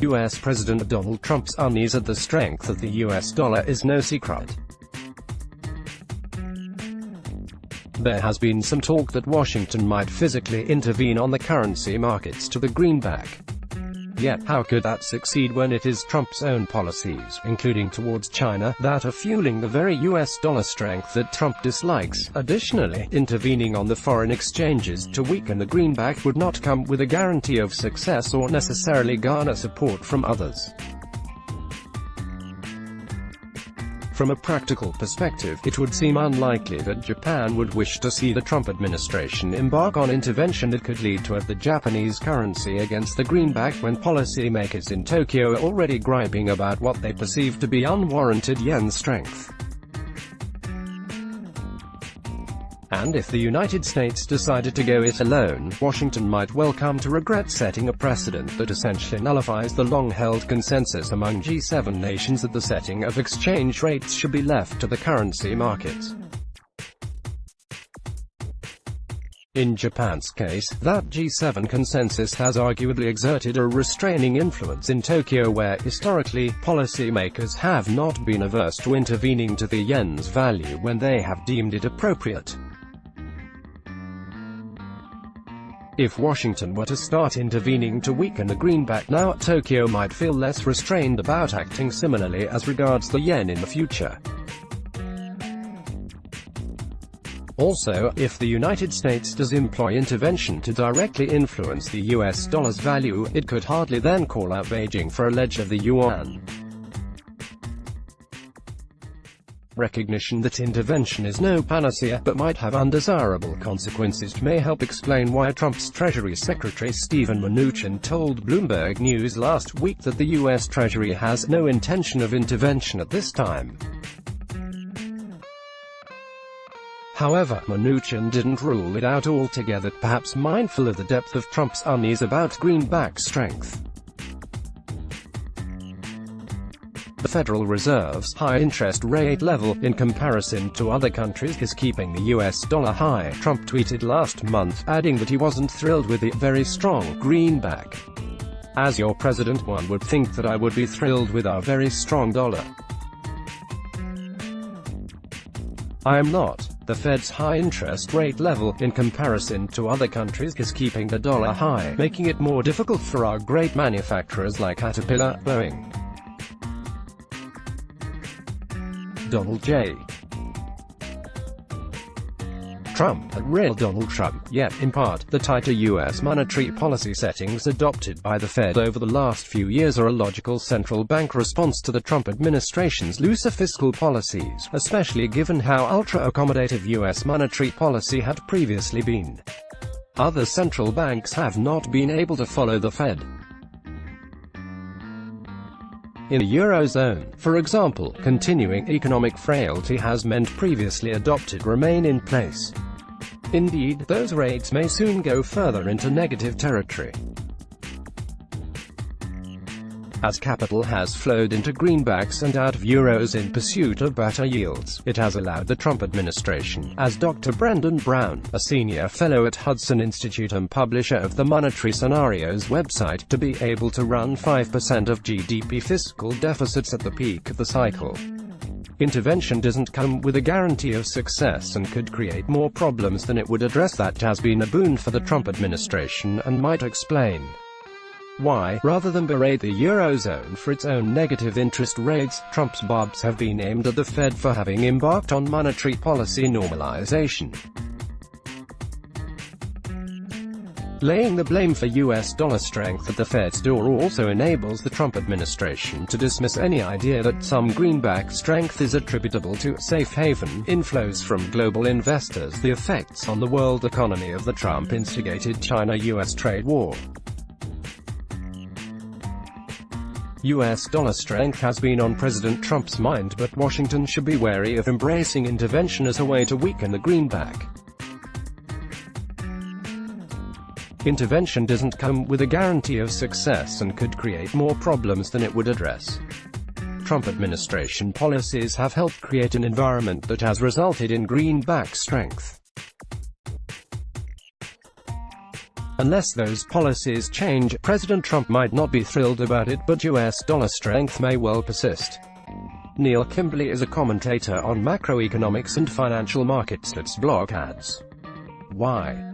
U.S. President Donald Trump's unease at the strength of the U.S. dollar is no secret. There has been some talk that Washington might physically intervene on the currency markets to the greenback. Yet, how could that succeed when it is Trump's own policies, including towards China, that are fueling the very U.S. dollar strength that Trump dislikes? Additionally, intervening on the foreign exchanges to weaken the greenback would not come with a guarantee of success or necessarily garner support from others. From a practical perspective, it would seem unlikely that Japan would wish to see the Trump administration embark on intervention that could lead to the Japanese currency against the greenback when policymakers in Tokyo are already griping about what they perceive to be unwarranted yen strength. And if the United States decided to go it alone, Washington might well come to regret setting a precedent that essentially nullifies the long-held consensus among G7 nations that the setting of exchange rates should be left to the currency markets. In Japan's case, that G7 consensus has arguably exerted a restraining influence in Tokyo where, historically, policymakers have not been averse to intervening to the yen's value when they have deemed it appropriate. If Washington were to start intervening to weaken the greenback now, Tokyo might feel less restrained about acting similarly as regards the yen in the future. Also, if the United States does employ intervention to directly influence the US dollar's value, it could hardly then call out Beijing for a ledge of the yuan. Recognition that intervention is no panacea, but might have undesirable consequences, may help explain why Trump's Treasury Secretary Steven Mnuchin told Bloomberg News last week that the U.S. Treasury has no intention of intervention at this time. However, Mnuchin didn't rule it out altogether, perhaps mindful of the depth of Trump's unease about greenback strength. The Federal Reserve's high interest rate level, in comparison to other countries, is keeping the US dollar high, Trump tweeted last month, adding that he wasn't thrilled with the very strong greenback. As your president, one would think that I would be thrilled with our very strong dollar. I am not. The Fed's high interest rate level, in comparison to other countries, is keeping the dollar high, making it more difficult for our great manufacturers like Caterpillar, Boeing, Donald J. Trump, and real Donald Trump. Yet, in part, the tighter U.S. monetary policy settings adopted by the Fed over the last few years are a logical central bank response to the Trump administration's looser fiscal policies, especially given how ultra-accommodative U.S. monetary policy had previously been. Other central banks have not been able to follow the Fed. In the Eurozone, for example, continuing economic frailty has meant previously adopted remain in place. Indeed, those rates may soon go further into negative territory. As capital has flowed into greenbacks and out of euros in pursuit of better yields, it has allowed the Trump administration, as Dr. Brendan Brown, a senior fellow at Hudson Institute and publisher of the Monetary Scenarios website, to be able to run 5% of GDP fiscal deficits at the peak of the cycle. Intervention doesn't come with a guarantee of success and could create more problems than it would address. That has been a boon for the Trump administration and might explain why, rather than berate the Eurozone for its own negative interest rates, Trump's barbs have been aimed at the Fed for having embarked on monetary policy normalization. Laying the blame for U.S. dollar strength at the Fed's door also enables the Trump administration to dismiss any idea that some greenback strength is attributable to safe haven inflows from global investors, the effects on the world economy of the Trump-instigated China-U.S. trade war. U.S. dollar strength has been on President Trump's mind, but Washington should be wary of embracing intervention as a way to weaken the greenback. Intervention doesn't come with a guarantee of success and could create more problems than it would address. Trump administration policies have helped create an environment that has resulted in greenback strength. Unless those policies change, President Trump might not be thrilled about it, but US dollar strength may well persist. Neil Kimberley is a commentator on macroeconomics and financial markets. Let's block ads. Why?